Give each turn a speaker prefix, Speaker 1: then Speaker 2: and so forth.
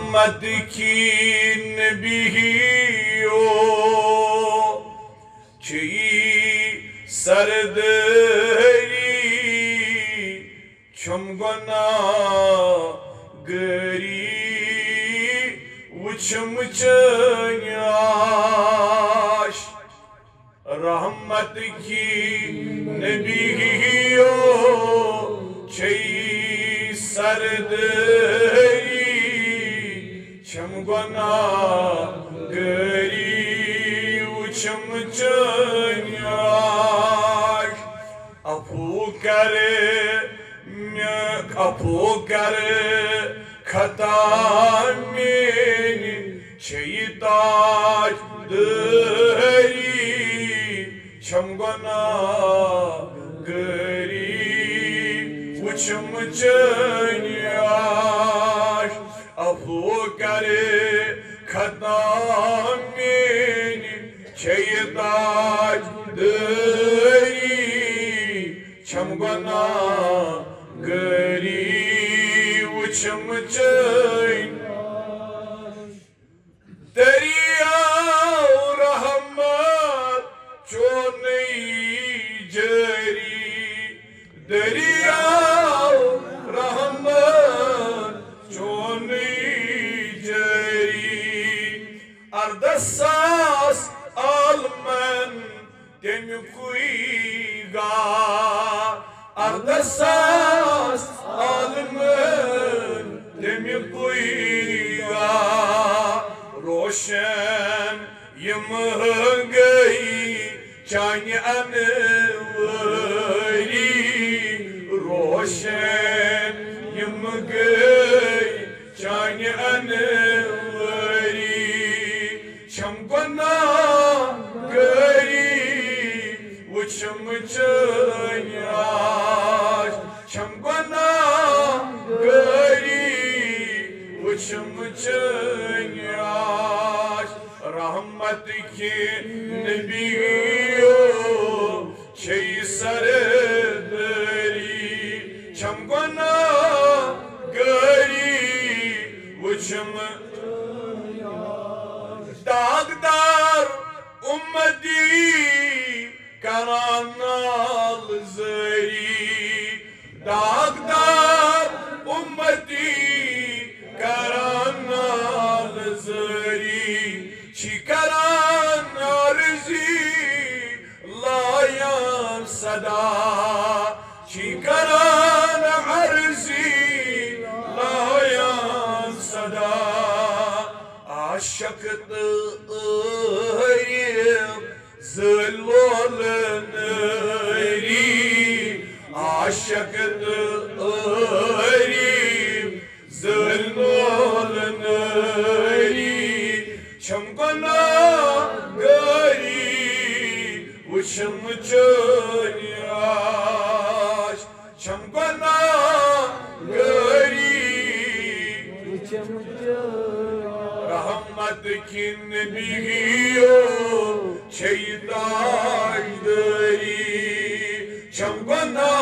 Speaker 1: रहमत की नबियो छी सरदरी छम गुनाहगारी वुछम चन्याश रहमत की नबियो छी सरदरी छम गुनाहगारी वुछम चन्याश अफू कर खता मेनी ताज दरी छम गुनाहगारी वुछम चन्याश अफू कर खता मेनी ताज दरी छम गुनाहगारी वुछम चन्याश दरियाओ रहमत चोनई जरी दरियाओ रहमत चोनई जरी अर्दसास आलमन तेमुकुई गा अर्दसास आलमन तेमुकुई गा रोशन यम गई चान अनवरी रोशन यम गई चान अनवरी छम गुनाहगारी वुछम चन्याश छम गुनाहगारी वुछम चन्याश रहमत की नबियो छी सरदरी छम गुनाहगारी वुछम दागदार उम्मती करान नाल जरी दागदार उम्मती करान नाल जरी शिकरान अर्जी लायान सदा शिकरान अर्जी लायान सदा आशक्त ज़लोलनरी आशक्त ज़लोलनरी छम गुनाहगारी वुछम चन्याश छम गुनाहगारी वुछम रहमत की नबियो छी ताज दरी छम गुनाहगारी